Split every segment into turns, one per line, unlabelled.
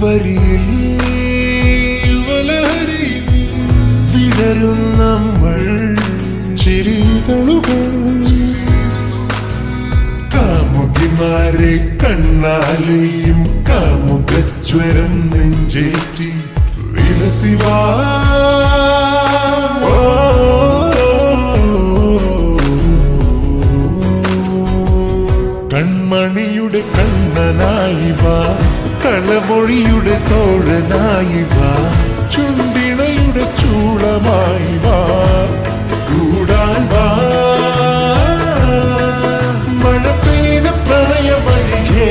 ജനുവരിയിൽ യുവലഹരിയിൽ വിടരും നമ്മൾ ചിരിതളുകൾ കാമുകിമാരെ കണ്ണാലെയും കാമുകജ്വരം നെഞ്ചേറ്റി വിലസിവാ കൺമണിയുടെ കണ്ണനായി വാ കളമൊഴിയുടെ തോഴനായി വാ ചുണ്ടിണയുടെ ചൂളമായി വാ കൂടാൻ വാ മഴ പെയ്ത പ്രണയ വഴിയേ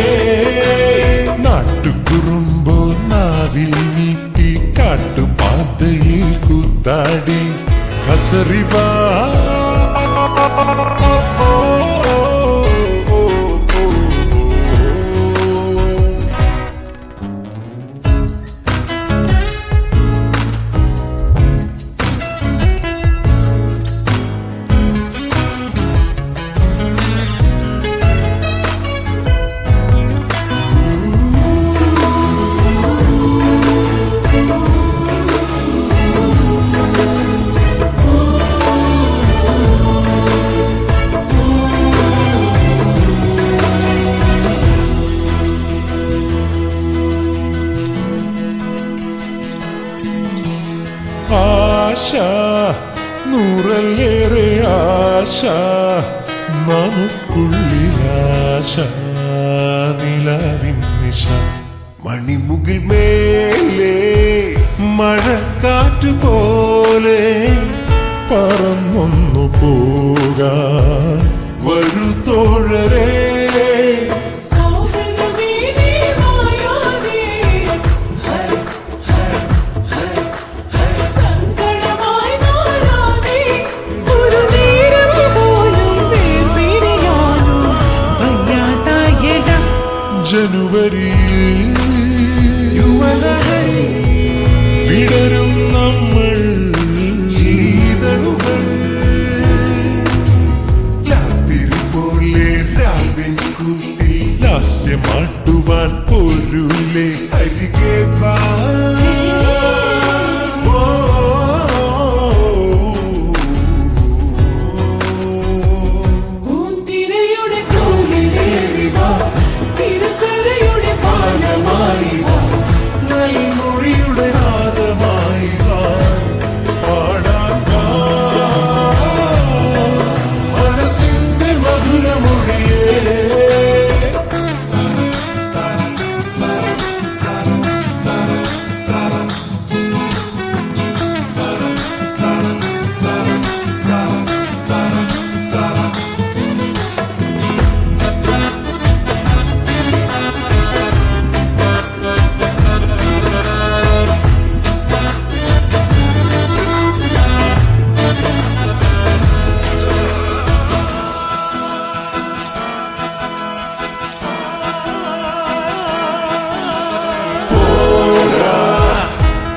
നാട്ടുകുറുമ്പോ നാവിൽ നീട്ടി കാട്ടുപാതയിൽ കൂത്താടി കസറിവാ ആശ നൂറല്ലേറെ ആശ നമുക്കുള്ളിലാശ നിലാവിൻ നിശ മണിമുകിൽ മേലെ മഴക്കാറ്റ് പോലെ പറന്നൊന്നു പോകാൻ വരൂ തോഴരേ ജനുവരിയിൽ യുവലഹരി വിടരും നമ്മൾ ചിരിതളുകൾ രാത്രി പോലെ രാവിൻ കൂട്ടി ലാസ്യമാട്ടുവാൻ പോരൂലേ അരികെ വാ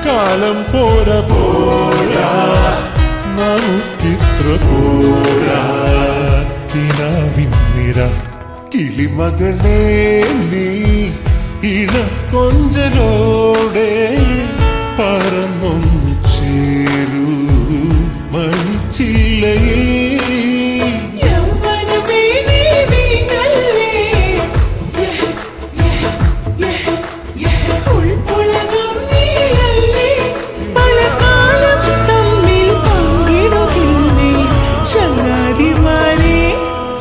കാലം പോരാ പോരാ നമുക്കിത്ര പോരാ കിനാവിന്നിര കിളിമകളെ നീ ഇണക്കൊഞ്ചലോടെ പറന്നൊന്നു ചേരൂ മണിച്ചില്ലയിൽ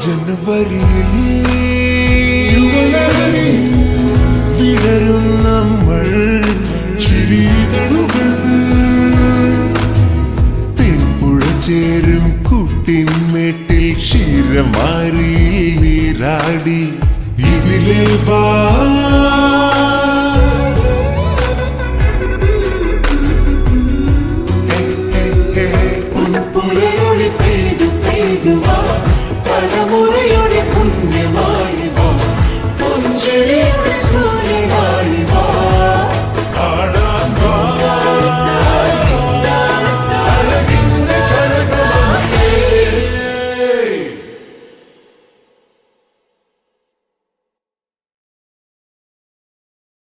ജനുവരിയിൽ യുവലഹരി വിടരും നമ്മൾ ചിരിതളുകൾ പെൺപുഴ ചേരും കുട്ടിന്മേട്ടിൽ ക്ഷീരമാരിയിൽ നീരാടി ഇതിലേ വാ